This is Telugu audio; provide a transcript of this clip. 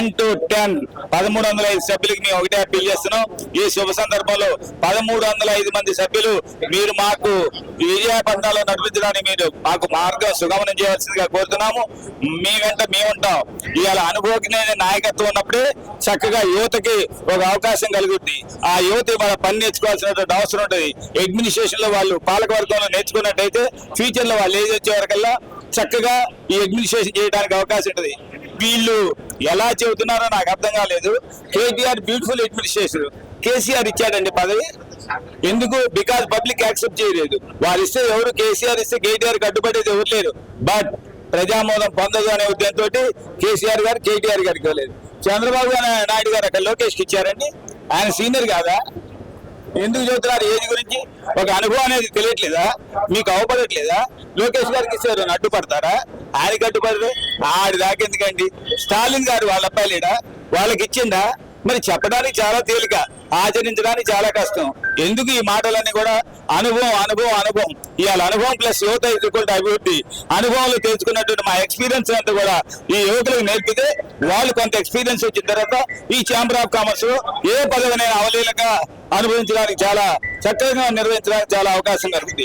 10 to 10 1305 సభ్యులకి మేము ఒకటే అప్పీల్ చేస్తున్నాం. ఈ శుభ సందర్భంలో 1305 మంది సభ్యులు మీరు మాకు విజయపట్నంలో నడిపించడానికి మీరు మాకు మార్గం సుగమనం చేయాల్సిందిగా కోరుతున్నాము. మీ వెంట మేము ఉంటాం. ఇవాళ అనుభవజ్ఞమైన నాయకత్వం ఉన్నప్పుడే చక్కగా యువతకి ఒక అవకాశం కలుగుద్ది. ఆ యువత మన పని నేర్చుకోవాల్సినటువంటి అవసరం ఉంటుంది. అడ్మినిస్ట్రేషన్ లో వాళ్ళు పాలకవర్గంలో నేర్చుకున్నట్టయితే ఫ్యూచర్ లో వాళ్ళు ఏది వచ్చే వరకల్లా చక్కగా ఈ అడ్మినిస్ట్రేషన్ చేయడానికి అవకాశం ఉంటుంది. వీళ్ళు ఎలా చెబుతున్నారో నాకు అర్థం కాలేదు. కేటీఆర్ బ్యూటిఫుల్ అడ్మినిస్ట్రేషన్, కేసీఆర్ ఇచ్చాడండి పదవి. ఎందుకు? బికాజ్ పబ్లిక్ యాక్సెప్ట్ చేయలేదు. వారు ఇస్తే ఎవరు, కేసీఆర్ ఇస్తే కేటీఆర్ కట్టుబడేది ఎవరు లేరు. బట్ ప్రజామోదం పొందదు అనే ఉద్దేశంతో కేసీఆర్ గారు కేటీఆర్ గారికి ఇవ్వలేదు. చంద్రబాబు నాయుడు గారు అక్కడ లోకేష్కి ఇచ్చారండి. ఆయన సీనియర్ కాదా? ఎందుకు చెబుతున్నారు ఏది గురించి? ఒక అనుభవం అనేది తెలియట్లేదా? మీకు అవపడట్లేదా? లోకేష్ గారికి ఇచ్చారు, అడ్డుపడతారా? ఆయనకి అడ్డుపడరు. ఆడి దాకా ఎందుకండి? స్టాలిన్ గారు వాళ్ళ అబ్బాయిలేడా? వాళ్ళకి ఇచ్చిందా? మరి చెప్పడానికి చాలా తేలిక, ఆచరించడానికి చాలా కష్టం. ఎందుకు ఈ మాటలన్నీ కూడా? అనుభవం అనుభవం అనుభవం. ఇవాళ అనుభవం ప్లస్ యువత ఈక్వల్ అభివృద్ధి. అనుభవంలో తెలుసుకున్నటువంటి మా ఎక్స్పీరియన్స్ అంతా కూడా ఈ యువకులకు నేర్పితే వాళ్ళు కొంత ఎక్స్పీరియన్స్ వచ్చిన తర్వాత ఈ ఛాంబర్ ఆఫ్ కామర్స్ లో ఏ పదవినైనా అవలీలంగా అనుభవించడానికి, చాలా చక్కగా నిర్వహించడానికి చాలా అవకాశం కలుగుతుంది.